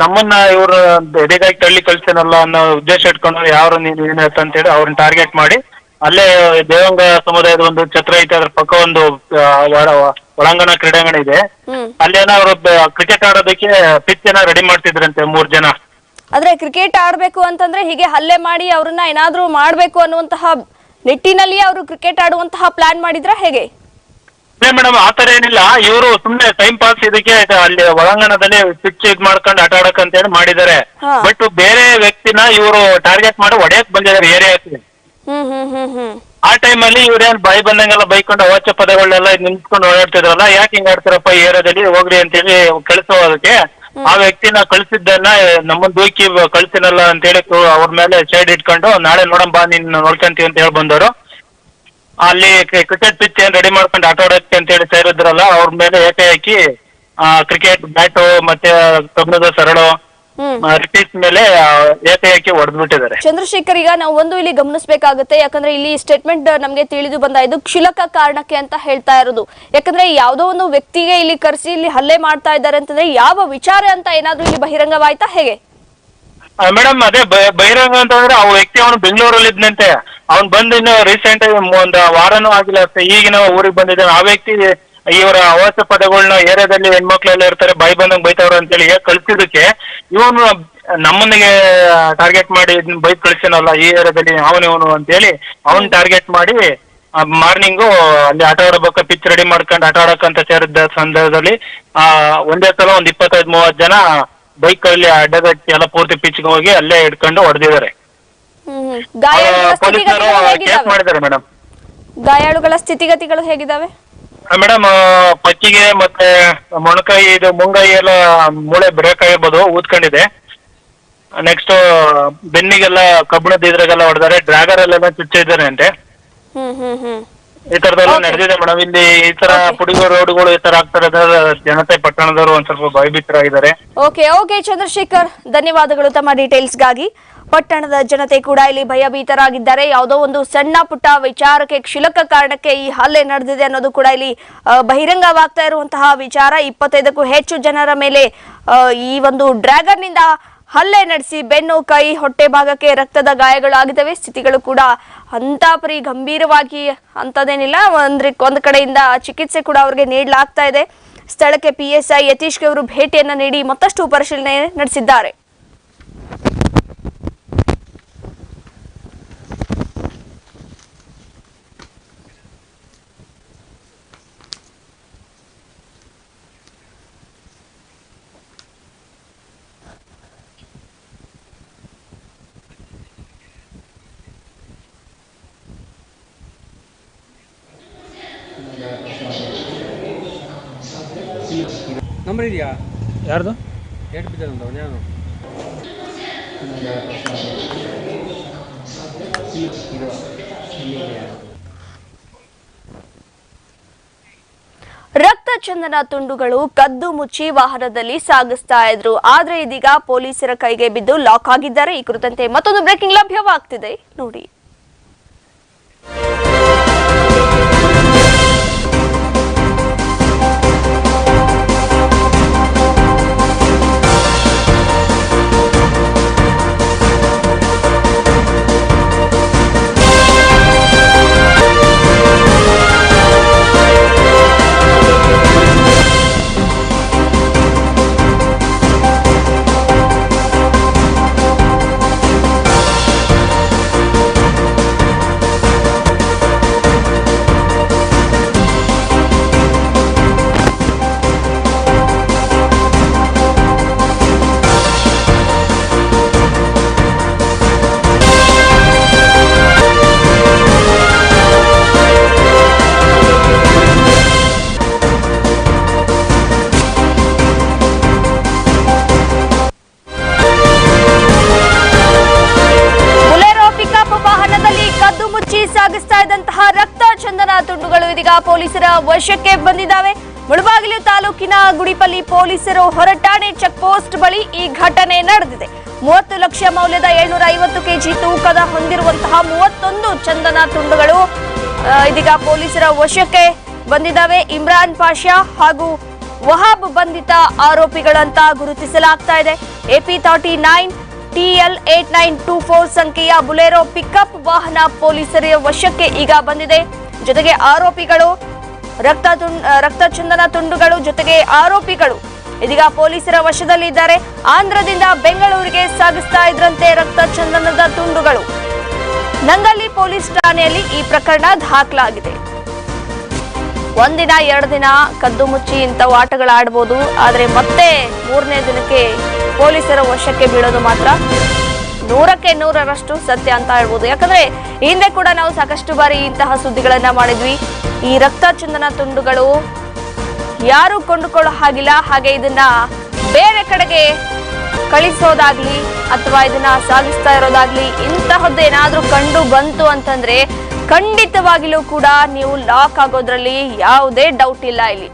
ನಮ್ಮನ್ನ ಇವ್ರು ಎದೆಗಾಗಿ ತಳ್ಳಿ ಕಳ್ಸೇನಲ್ಲ ಅನ್ನೋ ಉದ್ದೇಶ ಇಟ್ಕೊಂಡು ಯಾರು ನೀನು ಏನಾಯ್ತು ಅಂತ ಹೇಳಿ ಅವ್ರನ್ನ ಟಾರ್ಗೆಟ್ ಮಾಡಿ ಅಲ್ಲೇ ದೇವಂಗ ಸಮುದಾಯದ ಒಂದು ಛತ್ರ ಐತೆ, ಅದ್ರ ಪಕ್ಕ ಒಂದು ಒಳಾಂಗಣ ಕ್ರೀಡಾಂಗಣ ಇದೆ. ಅಲ್ಲೇನೋ ಅವರು ಕ್ರಿಕೆಟ್ ಆಡೋದಕ್ಕೆ ಪಿಚ್ ರೆಡಿ ಮಾಡ್ತಿದ್ರಂತೆ 3 ಜನ. ಆದ್ರೆ ಕ್ರಿಕೆಟ್ ಆಡ್ಬೇಕು ಅಂತಂದ್ರೆ ಹೀಗೆ ಹಲ್ಲೆ ಮಾಡಿ ಅವ್ರನ್ನ ಏನಾದ್ರೂ ಮಾಡ್ಬೇಕು ಅನ್ನುವಂತಹ ನಿಟ್ಟಿನಲ್ಲಿ ಅವರು ಕ್ರಿಕೆಟ್ ಆಡುವಂತಹ ಪ್ಲಾನ್ ಮಾಡಿದ್ರ ಹೇಗೆ? ಮೇಡಮ್, ಆತರ ಏನಿಲ್ಲ. ಇವರು ಸುಮ್ನೆ ಟೈಮ್ ಪಾಸ್ ಇದಕ್ಕೆ ಅಲ್ಲಿ ಒಳಾಂಗಣದಲ್ಲಿ ಪಿಚ್ ಇದ್ ಮಾಡ್ಕೊಂಡು ಆಟ ಆಡಕ್ ಅಂತ ಹೇಳಿ ಮಾಡಿದ್ದಾರೆ. ಬಟ್ ಬೇರೆ ವ್ಯಕ್ತಿನ ಇವರು ಟಾರ್ಗೆಟ್ ಮಾಡಿ ಹೊಡೆಯಕ್ ಬಂದಿದ್ದಾರೆ ಏರಿಯಾಕ್ಕೆ. ಆ ಟೈಮಲ್ಲಿ ಇವ್ರೇನ್ ಬಾಯಿ ಬಂದಂಗೆಲ್ಲ ಬೈಕೊಂಡು ಅವಾಚ್ಯ ಪದಗಳನ್ನೆಲ್ಲ ನಿಂತ್ಕೊಂಡು ಓಡಾಡ್ತಿದ್ರಲ್ಲ, ಯಾಕೆ ಹಿಂಗ್ ಆಡ್ತಾರಪ್ಪ ಈ ಏರಿಯಾದಲ್ಲಿ, ಹೋಗ್ರಿ ಅಂತ ಹೇಳಿ ಕಳಿಸೋದಕ್ಕೆ ಆ ವ್ಯಕ್ತಿನ ಕಳ್ಸಿದ್ದನ್ನ ನಮ್ಮನ್ ದೂಕಿ ಕಳ್ಸಿನಲ್ಲ ಅಂತ ಹೇಳಿ ಅವ್ರ ಮೇಲೆ ಸೈಡ್ ಇಟ್ಕೊಂಡು ನಾಳೆ ನೋಡಂಬ ನೀನ್ ನೋಡ್ಕೊಂತೀವಿ ಅಂತ ಹೇಳಿ ಬಂದವರು. ಅಲ್ಲಿ ಕ್ರಿಕೆಟ್ ಪಿಚ್ ಏನ್ ರೆಡಿ ಮಾಡ್ಕೊಂಡು ಆಟ ಆಡಕ್ಕೆ ಅಂತ ಹೇಳಿ ಸೇರಿದ್ರಲ್ಲ, ಅವ್ರ ಮೇಲೆ ಏಕಾಏಕಿ ಕ್ರಿಕೆಟ್ ಬ್ಯಾಟು ಮತ್ತೆ ಕಬ್ಬಿಣದ ಸರಳು ರಿಪೀಟ್ ಮೇಲೆ ಏಕಾಏಕಿ ಹೊಡೆದ್ಬಿಟ್ಟಿದ್ದಾರೆ. ಚಂದ್ರಶೇಖರ್, ಈಗ ನಾವು ಒಂದು ಇಲ್ಲಿ ಗಮನಿಸಬೇಕಾಗುತ್ತೆ, ಯಾಕಂದ್ರೆ ಇಲ್ಲಿ ಸ್ಟೇಟ್ಮೆಂಟ್ ನಮ್ಗೆ ತಿಳಿದು ಬಂದ ಇದು ಕ್ಷುಲ್ಲಕ ಕಾರಣಕ್ಕೆ ಅಂತ ಹೇಳ್ತಾ ಇರೋದು. ಯಾಕಂದ್ರೆ ಯಾವುದೋ ಒಂದು ವ್ಯಕ್ತಿಗೆ ಇಲ್ಲಿ ಕರೆಸಿ ಇಲ್ಲಿ ಹಲ್ಲೆ ಮಾಡ್ತಾ ಇದ್ದಾರೆ ಅಂತಂದ್ರೆ ಯಾವ ವಿಚಾರ ಅಂತ ಏನಾದ್ರೂ ಇಲ್ಲಿ ಬಹಿರಂಗವಾಯ್ತಾ ಹೇಗೆ? ಮೇಡಮ್, ಅದೇ ಬಹಿರಂಗ ಅಂತಂದ್ರೆ ಆ ವ್ಯಕ್ತಿ ಅವನು ಬೆಂಗಳೂರಲ್ಲಿ ಇದ್ನಂತೆ. ಅವ್ನು ಬಂದು ಇನ್ನು ರೀಸೆಂಟ್ ಒಂದು ವಾರನೂ ಆಗಿಲ್ಲ ಅಷ್ಟೇ, ಈಗಿನ ಊರಿಗೆ ಬಂದಿದ್ದಾನೆ. ಆ ವ್ಯಕ್ತಿ ಇವರ ಅವಾಚ್ಯ ಪದಗಳನ್ನ ಏರಿಯಾದಲ್ಲಿ ಹೆಣ್ಮಕ್ಳೆಲ್ಲ ಇರ್ತಾರೆ, ಬಾಯಿ ಬಂದಂಗ್ ಬೈತವ್ರ ಅಂತೇಳಿ ಕಳ್ಸಿದಕ್ಕೆ ಇವನು ನಮ್ಮನಿಗೆ ಟಾರ್ಗೆಟ್ ಮಾಡಿ ಬೈಕ್ ಕಳ್ಸಿನಲ್ಲ ಈ ಏರಿಯಾದಲ್ಲಿ ಅವನು ಅಂತೇಳಿ ಅವನ್ ಟಾರ್ಗೆಟ್ ಮಾಡಿ ಮಾರ್ನಿಂಗು ಅಲ್ಲಿ ಆಟ ಆಡಬೇಕು ಪಿಚ್ ರೆಡಿ ಮಾಡ್ಕೊಂಡು ಆಟ ಆಡಕ್ಕಂತ ಸೇರಿದ್ದ ಸಂದರ್ಭದಲ್ಲಿ ಒಂದೇ ಸಲ ಒಂದ್ 25-30 ಜನ ಬೈಕ್ ಅಲ್ಲಿ ಅಡ್ಡಗಟ್ಟಿ ಎಲ್ಲ ಪೂರ್ತಿ ಪಿಚ್ಗೆ ಹೋಗಿ ಅಲ್ಲೇ ಹಿಡ್ಕೊಂಡು ಹೊಡೆದಿದ್ದಾರೆ. ಪೊಲೀಸರು ಕೇಸ್ ಮಾಡಿದ್ದಾರೆ ಮೇಡಮ್. ಗಾಯಾಳುಗಳ ಸ್ಥಿತಿಗತಿಗಳು ಹೇಗಿದ್ದಾವೆ ಮೇಡಮ್? ಪಚ್ಚಿಗೆ ಮತ್ತೆ ಮೊಣಕೈ ಇದು ಮುಂಗೈ ಎಲ್ಲ ಮೂಳೆ ಬ್ರೇಕ್ ಆಗಿರ್ಬೋದು, ಊದ್ಕೊಂಡಿದೆ. ನೆಕ್ಸ್ಟ್ ಬೆನ್ನಿಗೆಲ್ಲ ಕಬ್ಬಿಣದ ಇದ್ರಾಗೆಲ್ಲ ಹೊಡೆದಾರೆ, ಡ್ರ್ಯಾಗರ್ ಅಲ್ಲೆಲ್ಲ ಚುಚ್ಚಿದ್ದಾರೆ ಅಂತೆ. ಈ ತರದೆಲ್ಲ ನಡೆದಿದೆ ಮೇಡಮ್. ಇಲ್ಲಿ ಈ ತರ ಪುಡಿಗೋ ರೋಡ್ಗಳು ಈ ತರ ಆಗ್ತಾರೆ, ಜನತೆ ಪಟ್ಟಣದವರು ಒಂದ್ ಸ್ವಲ್ಪ ಭಯಭೀತರಾಗಿದ್ದಾರೆ. ಓಕೆ ಚಂದ್ರಶೇಖರ್, ಧನ್ಯವಾದಗಳು ತಮ್ಮ ಡೀಟೇಲ್ಸ್ಗಾಗಿ. ಪಟ್ಟಣದ ಜನತೆ ಕೂಡ ಇಲ್ಲಿ ಭಯಭೀತರಾಗಿದ್ದಾರೆ. ಯಾವುದೋ ಒಂದು ಸಣ್ಣ ಪುಟ್ಟ ವಿಚಾರಕ್ಕೆ ಕ್ಷುಲ್ಲಕ ಕಾರಣಕ್ಕೆ ಈ ಹಲ್ಲೆ ನಡೆದಿದೆ ಅನ್ನೋದು ಕೂಡ ಇಲ್ಲಿ ಬಹಿರಂಗವಾಗ್ತಾ ಇರುವಂತಹ ವಿಚಾರ. 25ಕ್ಕೂ ಹೆಚ್ಚು ಜನರ ಮೇಲೆ ಈ ಒಂದು ಡ್ರ್ಯಾಗನ್ ನಿಂದ ಹಲ್ಲೆ ನಡೆಸಿ ಬೆನ್ನು, ಕೈ, ಹೊಟ್ಟೆ ಭಾಗಕ್ಕೆ ರಕ್ತದ ಗಾಯಗಳಾಗಿದ್ದಾವೆ. ಸ್ಥಿತಿಗಳು ಕೂಡ ಅಂತಾಪರಿ ಗಂಭೀರವಾಗಿ ಅಂತದೇನಿಲ್ಲ, ಒಂದ್ ಕಡೆಯಿಂದ ಚಿಕಿತ್ಸೆ ಕೂಡ ಅವರಿಗೆ ನೀಡಲಾಗ್ತಾ ಇದೆ. ಸ್ಥಳಕ್ಕೆ PSI ಯತೀಶ್ ಅವರು ಭೇಟಿಯನ್ನ ನೀಡಿ ಮತ್ತಷ್ಟು ಪರಿಶೀಲನೆ ನಡೆಸಿದ್ದಾರೆ. ನಂಬರ್ ಇದೆಯಾ? ಯಾರ್ದು? ಏಟ್ ಬಿದ್ದಂತ ಯಾರು? ರಕ್ತ ಚಂದನ ತುಂಡುಗಳು ಕದ್ದು ಮುಚ್ಚಿ ವಾಹನದಲ್ಲಿ ಸಾಗಿಸ್ತಾ ಇದ್ರು. ಆದ್ರೆ ಇದೀಗ ಪೊಲೀಸರ ಕೈಗೆ ಬಿದ್ದು ಲಾಕ್ ಆಗಿದ್ದಾರೆ. ಈ ಕುರಿತಂತೆ ಮತ್ತೊಂದು ಬ್ರೇಕಿಂಗ್ ಲಭ್ಯವಾಗ್ತಿದೆ ನೋಡಿ. ಇದೀಗ ಪೊಲೀಸರ ವಶಕ್ಕೆ ಬಂದಿದ್ದಾವೆ. ಮುಳಬಾಗಿಲು ತಾಲೂಕಿನ ಗುಡಿಪಲ್ಲಿ ಪೊಲೀಸರು ಹೊರಟಾಣೆ ಚೆಕ್ ಪೋಸ್ಟ್ ಬಳಿ ಈ ಘಟನೆ ನಡೆದಿದೆ. 30 ಲಕ್ಷ ಮೌಲ್ಯದ 750 ಕೆಜಿ ತೂಕದ ಹೊಂದಿರುವಂತಹ 31 ಚಂದನ ತುಂಡುಗಳು ಇದೀಗ ಪೊಲೀಸರ ವಶಕ್ಕೆ ಬಂದಿದ್ದಾವೆ. ಇಮ್ರಾನ್ ಪಾಷಾ ಹಾಗೂ ವಹಾಬ್ ಬಂಧಿತ ಆರೋಪಿಗಳಂತ ಗುರುತಿಸಲಾಗ್ತಾ ಇದೆ. AP39 TL8924 ಸಂಖ್ಯೆಯ ಬುಲೆರೋ ಪಿಕಪ್ ವಾಹನ ಪೊಲೀಸರ ವಶಕ್ಕೆ ಈಗ ಬಂದಿದೆ. ಜೊತೆಗೆ ಆರೋಪಿಗಳು ರಕ್ತ ಚಂದನ ತುಂಡುಗಳು ಜೊತೆಗೆ ಆರೋಪಿಗಳು ಇದೀಗ ಪೊಲೀಸರ ವಶದಲ್ಲಿದ್ದಾರೆ. ಆಂಧ್ರದಿಂದ ಬೆಂಗಳೂರಿಗೆ ಸಾಗಿಸ್ತಾ ಇದ್ರಂತೆ ರಕ್ತ ಚಂದನದ ತುಂಡುಗಳು. ನಂಗಲ್ಲಿ ಪೊಲೀಸ್ ಠಾಣೆಯಲ್ಲಿ ಈ ಪ್ರಕರಣ ದಾಖಲಾಗಿದೆ. ಒಂದಿನ 2 ದಿನ ಕದ್ದು ಮುಚ್ಚಿ ಇಂಥವು ಆಟಗಳಾಡಬಹುದು, ಆದರೆ ಮತ್ತೆ 3ನೇ ದಿನಕ್ಕೆ ಪೊಲೀಸರ ವಶಕ್ಕೆ ಬೀಳೋದು ಮಾತ್ರ 100ಕ್ಕೆ 100ರಷ್ಟು ಸತ್ಯ ಅಂತ ಹೇಳ್ಬೋದು. ಯಾಕಂದ್ರೆ ಹಿಂದೆ ಕೂಡ ನಾವು ಸಾಕಷ್ಟು ಬಾರಿ ಇಂತಹ ಸುದ್ದಿಗಳನ್ನ ಮಾಡಿದ್ವಿ. ಈ ರಕ್ತ ಚಂದನ ತುಂಡುಗಳು ಯಾರು ಕೊಂಡುಕೊಳ್ಳೋ ಹಾಗಿಲ್ಲ. ಹಾಗೆ ಇದನ್ನ ಬೇರೆ ಕಡೆಗೆ ಕಳಿಸೋದಾಗ್ಲಿ ಅಥವಾ ಇದನ್ನ ಸಾಗಿಸ್ತಾ ಇರೋದಾಗ್ಲಿ ಇಂತಹದ್ದೇನಾದ್ರೂ ಕಂಡು ಬಂತು ಅಂತಂದ್ರೆ ಖಂಡಿತವಾಗಿಲೂ ಕೂಡ ನೀವು ಲಾಕ್ ಆಗೋದ್ರಲ್ಲಿ ಯಾವುದೇ ಡೌಟ್ ಇಲ್ಲ. ಇಲ್ಲಿ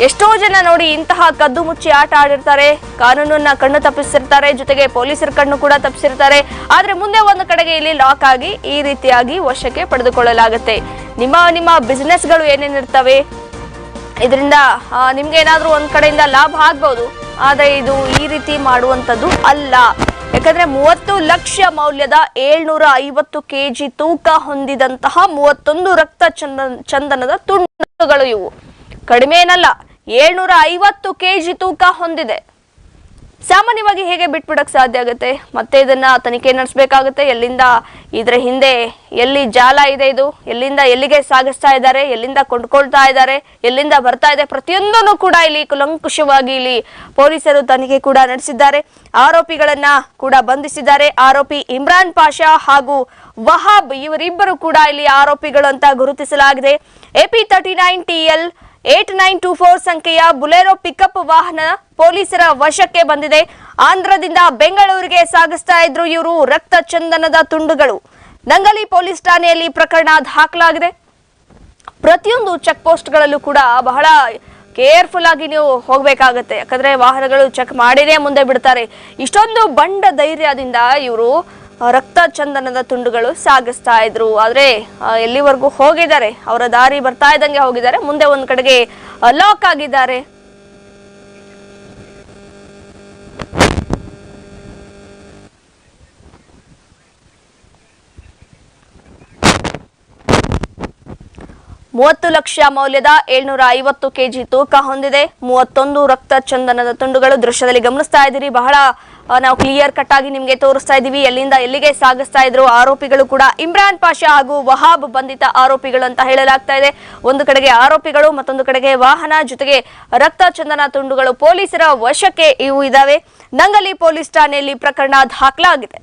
ಎಷ್ಟೋ ಜನ ನೋಡಿ ಇಂತಹ ಕದ್ದು ಮುಚ್ಚಿ ಆಟ ಆಡಿರ್ತಾರೆ, ಕಾನೂನನ್ನ ಕಣ್ಣು ತಪ್ಪಿಸಿರ್ತಾರೆ, ಜೊತೆಗೆ ಪೊಲೀಸರ ಕಣ್ಣು ಕೂಡ ತಪ್ಪಿಸಿರ್ತಾರೆ. ಆದ್ರೆ ಮುಂದೆ ಒಂದು ಕಡೆಗೆ ಇಲ್ಲಿ ಲಾಕ್ ಆಗಿ ಈ ರೀತಿಯಾಗಿ ವಶಕ್ಕೆ ಪಡೆದುಕೊಳ್ಳಲಾಗುತ್ತೆ. ನಿಮ್ಮ ಬಿಸ್ನೆಸ್ಗಳು ಏನೇನಿರ್ತವೆ ಇದರಿಂದ ನಿಮ್ಗೆ ಏನಾದ್ರೂ ಒಂದ್ ಕಡೆಯಿಂದ ಲಾಭ ಆಗ್ಬಹುದು, ಆದ್ರೆ ಇದು ಈ ರೀತಿ ಮಾಡುವಂತದ್ದು ಅಲ್ಲ. ಯಾಕಂದ್ರೆ 30 ಲಕ್ಷ ಮೌಲ್ಯದ 750 ಕೆಜಿ ತೂಕ ಹೊಂದಿದಂತಹ 31 ರಕ್ತ ಚಂದನದ ತುಂಡುಗಳು ಇವು ಕಡಿಮೆ ಏನಲ್ಲ. 750 ಕೆಜಿ ತೂಕ ಹೊಂದಿದೆ. ಸಾಮಾನ್ಯವಾಗಿ ಹೇಗೆ ಬಿಟ್ಬಿಡಕ್ ಸಾಧ್ಯ ಆಗುತ್ತೆ? ಮತ್ತೆ ಇದನ್ನ ತನಿಖೆ ನಡೆಸಬೇಕಾಗುತ್ತೆ. ಎಲ್ಲಿಂದ ಇದ್ರ ಹಿಂದೆ ಎಲ್ಲಿ ಜಾಲ ಇದೆ, ಇದು ಎಲ್ಲಿಂದ ಎಲ್ಲಿಗೆ ಸಾಗಿಸ್ತಾ ಇದ್ದಾರೆ, ಎಲ್ಲಿಂದ ಕೊಂಡ್ಕೊಳ್ತಾ ಇದ್ದಾರೆ, ಎಲ್ಲಿಂದ ಬರ್ತಾ ಇದೆ, ಪ್ರತಿಯೊಂದನ್ನು ಕೂಡ ಇಲ್ಲಿ ಕುಲಂಕುಷವಾಗಿ ಇಲ್ಲಿ ಪೊಲೀಸರು ತನಿಖೆ ಕೂಡ ನಡೆಸಿದ್ದಾರೆ. ಆರೋಪಿಗಳನ್ನ ಕೂಡ ಬಂಧಿಸಿದ್ದಾರೆ. ಆರೋಪಿ ಇಮ್ರಾನ್ ಪಾಷಾ ಹಾಗೂ ವಹಾಬ್ ಇವರಿಬ್ಬರು ಕೂಡ ಇಲ್ಲಿ ಆರೋಪಿಗಳು ಅಂತ ಗುರುತಿಸಲಾಗಿದೆ. AP39 TL8924 ಸಂಖ್ಯೆಯ ಬುಲೆರೋ ಪಿಕಪ್ ವಾಹನ ಪೊಲೀಸರ ವಶಕ್ಕೆ ಬಂದಿದೆ. ಆಂಧ್ರದಿಂದ ಬೆಂಗಳೂರಿಗೆ ಸಾಗಿಸ್ತಾ ಇದ್ರು ಇವರು ರಕ್ತ ಚಂದನದ ತುಂಡುಗಳು. ನಂಗಲಿ ಪೊಲೀಸ್ ಠಾಣೆಯಲ್ಲಿ ಪ್ರಕರಣ ದಾಖಲಾಗಿದೆ. ಪ್ರತಿಯೊಂದು ಚೆಕ್ ಪೋಸ್ಟ್ಗಳಲ್ಲೂ ಕೂಡ ಬಹಳ ಕೇರ್ಫುಲ್ ಆಗಿ ನೀವು ಹೋಗ್ಬೇಕಾಗತ್ತೆ. ಯಾಕಂದ್ರೆ ವಾಹನಗಳು ಚೆಕ್ ಮಾಡಿನೇ ಮುಂದೆ ಬಿಡ್ತಾರೆ. ಇಷ್ಟೊಂದು ಬಂಡ ಧೈರ್ಯದಿಂದ ಇವರು ರಕ್ತ ಚಂದನದ ತುಂಡುಗಳು ಸಾಗಿಸ್ತಾ ಇದ್ರು. ಆದ್ರೆ ಎಲ್ಲಿವರೆಗೂ ಹೋಗಿದ್ದಾರೆ, ಅವರ ದಾರಿ ಬರ್ತಾ ಇದ್ದಂಗೆ ಹೋಗಿದ್ದಾರೆ. ಮುಂದೆ ಒಂದ್ ಕಡೆಗೆ ಲಾಕ್ ಆಗಿದ್ದಾರೆ. $30 ಲಕ್ಷ ಮೌಲ್ಯದ 750 ಕೆಜಿ ತೂಕ ಹೊಂದಿದೆ. 31 ರಕ್ತ ಚಂದನದ ತುಂಡುಗಳು ದೃಶ್ಯದಲ್ಲಿ ಗಮನಿಸ್ತಾ ಇದ್ದೀರಿ. ಬಹಳ ನಾವು ಕ್ಲಿಯರ್ ಕಟ್ ಆಗಿ ನಿಮ್ಗೆ ತೋರಿಸ್ತಾ ಇದೀವಿ ಎಲ್ಲಿಂದ ಎಲ್ಲಿಗೆ ಸಾಗಿಸ್ತಾ ಇದ್ರು. ಆರೋಪಿಗಳು ಕೂಡ ಇಮ್ರಾನ್ ಪಾಷಾ ಹಾಗೂ ವಹಾಬ್ ಬಂಧಿತ ಆರೋಪಿಗಳು ಅಂತ ಹೇಳಲಾಗ್ತಾ ಇದೆ. ಒಂದು ಕಡೆಗೆ ಆರೋಪಿಗಳು, ಮತ್ತೊಂದು ಕಡೆಗೆ ವಾಹನ, ಜೊತೆಗೆ ರಕ್ತ ಚಂದನ ತುಂಡುಗಳು ಪೊಲೀಸರ ವಶಕ್ಕೆ ಇವು ಇದಾವೆ. ನಂಗಲಿ ಪೊಲೀಸ್ ಠಾಣೆಯಲ್ಲಿ ಪ್ರಕರಣ ದಾಖಲಾಗಿದೆ.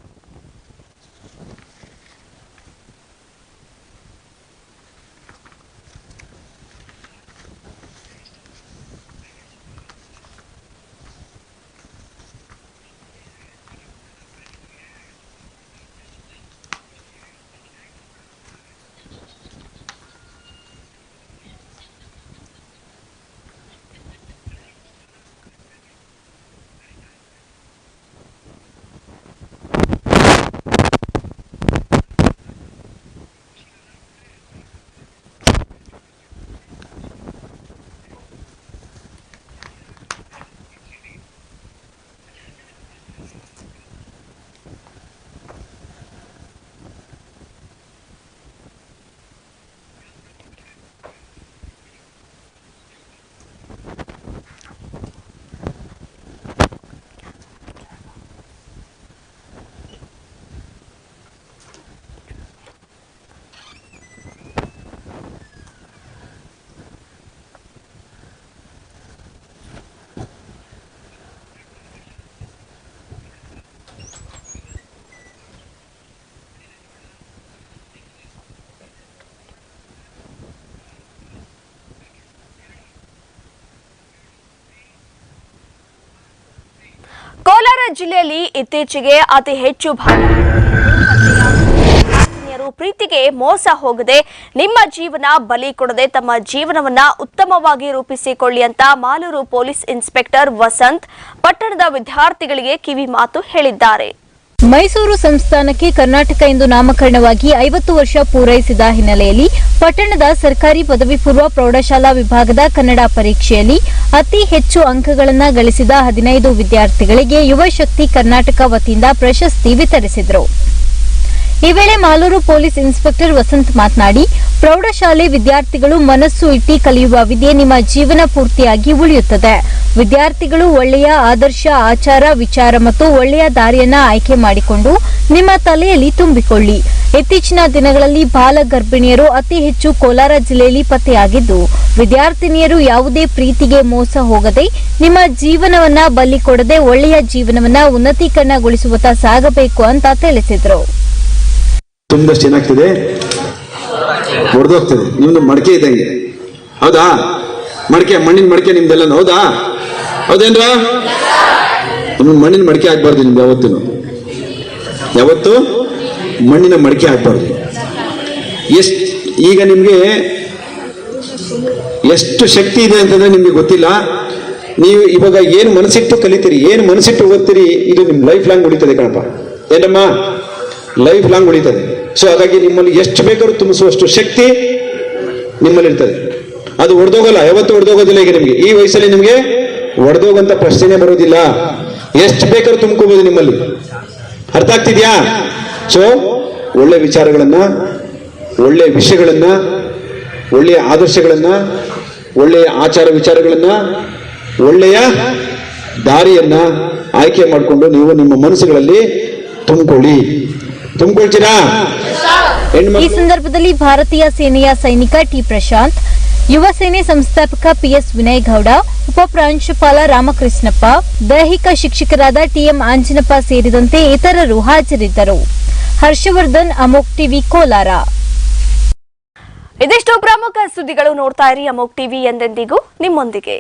ಕೋಲಾರ ಜಿಲ್ಲೆಯಲ್ಲಿ ಇತ್ತೀಚೆಗೆ ಅತಿ ಹೆಚ್ಚು ಪ್ರೀತಿಗೆ ಮೋಸ ಹೋಗದೆ ನಿಮ್ಮ ಜೀವನ ಬಲಿ ಕೊಡದೆ ತಮ್ಮ ಜೀವನವನ್ನ ಉತ್ತಮವಾಗಿ ರೂಪಿಸಿಕೊಳ್ಳಿ ಅಂತ ಮಾಲೂರು ಪೊಲೀಸ್ ಇನ್ಸ್ಪೆಕ್ಟರ್ ವಸಂತ್ ಪಟ್ಟಣದ ವಿದ್ಯಾರ್ಥಿಗಳಿಗೆ ಕಿವಿ ಮಾತು ಹೇಳಿದ್ದಾರೆ. ಮೈಸೂರು ಸಂಸ್ಥಾನಕ್ಕೆ ಕರ್ನಾಟಕ ಎಂದು ನಾಮಕರಣವಾಗಿ 50 ವರ್ಷ ಪೂರೈಸಿದ ಹಿನ್ನೆಲೆಯಲ್ಲಿ ಪಟ್ಟಣದ ಸರ್ಕಾರಿ ಪದವಿ ಪೂರ್ವ ಪ್ರೌಢಶಾಲಾ ವಿಭಾಗದ ಕನ್ನಡ ಪರೀಕ್ಷೆಯಲ್ಲಿ ಅತಿ ಹೆಚ್ಚು ಅಂಕಗಳನ್ನು ಗಳಿಸಿದ 15 ವಿದ್ಯಾರ್ಥಿಗಳಿಗೆ ಯುವ ಶಕ್ತಿ ಕರ್ನಾಟಕ ವತಿಯಿಂದ ಪ್ರಶಸ್ತಿ ವಿತರಿಸಿದರು. ಈ ವೇಳೆ ಮಾಲೂರು ಪೊಲೀಸ್ ಇನ್ಸ್ಪೆಕ್ಟರ್ ವಸಂತ್ ಮಾತನಾಡಿ, ಪ್ರೌಢಶಾಲೆ ವಿದ್ಯಾರ್ಥಿಗಳು ಮನಸ್ಸು ಇಟ್ಟಿ ಕಲಿಯುವ ವಿದ್ಯೆ ನಿಮ್ಮ ಜೀವನ ಪೂರ್ತಿಯಾಗಿ ಉಳಿಯುತ್ತದೆ. ವಿದ್ಯಾರ್ಥಿಗಳು ಒಳ್ಳೆಯ ಆದರ್ಶ, ಆಚಾರ, ವಿಚಾರ ಮತ್ತು ಒಳ್ಳೆಯ ದಾರಿಯನ್ನ ಆಯ್ಕೆ ಮಾಡಿಕೊಂಡು ನಿಮ್ಮ ತಲೆಯಲ್ಲಿ ತುಂಬಿಕೊಳ್ಳಿ. ಇತ್ತೀಚಿನ ದಿನಗಳಲ್ಲಿ ಬಾಲ ಗರ್ಭಿಣಿಯರು ಅತಿ ಹೆಚ್ಚು ಕೋಲಾರ ಜಿಲ್ಲೆಯಲ್ಲಿ ಪತ್ತೆಯಾಗಿದ್ದು, ವಿದ್ಯಾರ್ಥಿನಿಯರು ಯಾವುದೇ ಪ್ರೀತಿಗೆ ಮೋಸ ಹೋಗದೆ ನಿಮ್ಮ ಜೀವನವನ್ನ ಬಲಿ ಕೊಡದೆ ಒಳ್ಳೆಯ ಜೀವನವನ್ನ ಉನ್ನತೀಕರಣಗೊಳಿಸುವತ್ತ ಸಾಗಬೇಕು ಅಂತ ತಿಳಿಸಿದರು. ತುಂಬಷ್ಟು ಏನಾಗ್ತದೆ, ಹೊಡೆದೋಗ್ತದೆ. ನಿಮ್ದು ಮಡಕೆ ಇದ್ದಂಗೆ, ಹೌದಾ? ಮಡಕೆ, ಮಣ್ಣಿನ ಮಡಕೆ ನಿಮ್ದೆಲ್ಲ, ಹೌದಾ? ಹೌದೇನ್ರ? ನಿಮ್ಗೆ ಮಣ್ಣಿನ ಮಡಕೆ ಆಗ್ಬಾರ್ದು. ನಿಮ್ದು ಯಾವತ್ತು ಮಣ್ಣಿನ ಮಡಕೆ ಆಗ್ಬಾರ್ದು. ಈಗ ನಿಮ್ಗೆ ಎಷ್ಟು ಶಕ್ತಿ ಇದೆ ಅಂತಂದ್ರೆ ನಿಮ್ಗೆ ಗೊತ್ತಿಲ್ಲ. ನೀವು ಇವಾಗ ಏನು ಮನಸ್ಸಿಟ್ಟು ಕಲಿತೀರಿ, ಏನು ಮನಸ್ಸಿಟ್ಟು ಓದ್ತೀರಿ, ಇದು ನಿಮ್ ಲೈಫ್ ಲಾಂಗ್ ಉಳಿತದೆ ಕಣಪ್ಪ. ಏನಮ್ಮ? ಲೈಫ್ ಲಾಂಗ್ ಉಳಿತದೆ. ಸೊ ಹಾಗಾಗಿ ನಿಮ್ಮಲ್ಲಿ ಎಷ್ಟು ಬೇಕಾದ್ರೂ ತುಂಬಿಸುವಷ್ಟು ಶಕ್ತಿ ನಿಮ್ಮಲ್ಲಿ ಇರ್ತದೆ. ಅದು ಒಡೆದೋಗಲ್ಲ, ಯಾವತ್ತೂ ಒಡೆದೋಗೋದಿಲ್ಲ. ಈಗ ನಿಮ್ಗೆ ಈ ವಯಸ್ಸಲ್ಲಿ ನಿಮ್ಗೆ ಒಡೆದೋಗಂತ ಪ್ರಶ್ನೆ ಬರೋದಿಲ್ಲ. ಎಷ್ಟು ಬೇಕಾದ್ರೂ ತುಂಬ್ಕೋಬಹುದು ನಿಮ್ಮಲ್ಲಿ. ಅರ್ಥ ಆಗ್ತಿದ್ಯಾ? ಸೊ ಒಳ್ಳೆ ವಿಚಾರಗಳನ್ನ, ಒಳ್ಳೆ ವಿಷಯಗಳನ್ನ, ಒಳ್ಳೆಯ ಆದರ್ಶಗಳನ್ನ, ಒಳ್ಳೆಯ ಆಚಾರ ವಿಚಾರಗಳನ್ನ, ಒಳ್ಳೆಯ ದಾರಿಯನ್ನ ಆಯ್ಕೆ ಮಾಡಿಕೊಂಡು ನೀವು ನಿಮ್ಮ ಮನಸ್ಸುಗಳಲ್ಲಿ ತುಂಬಿಕೊಳ್ತೀರಾ? ಈ ಸಂದರ್ಭದಲ್ಲಿ ಭಾರತೀಯ ಸೇನೆಯ ಸೈನಿಕ ಟಿ ಪ್ರಶಾಂತ್, ಯುವ ಸೇನೆ ಸಂಸ್ಥಾಪಕ ಪಿಎಸ್ ವಿನಯ್ ಗೌಡ, ಉಪ ಪ್ರಾಂಶುಪಾಲ ರಾಮಕೃಷ್ಣಪ್ಪ, ದೈಹಿಕ ಶಿಕ್ಷಕರಾದ ಟಿಎಂ ಆಂಜನಪ್ಪ ಸೇರಿದಂತೆ ಇತರರು ಹಾಜರಿದ್ದರು. ಹರ್ಷವರ್ಧನ್, ಅಮೋಕ್ ಟಿವಿ, ಕೋಲಾರ. ಇದಿಷ್ಟು ಪ್ರಮುಖ ಸುದ್ದಿಗಳು. ನೋಡ್ತಾ ಇರಿ ಅಮೋಕ್ ಟಿವಿ, ಎಂದೆಂದಿಗೂ ನಿಮ್ಮೊಂದಿಗೆ.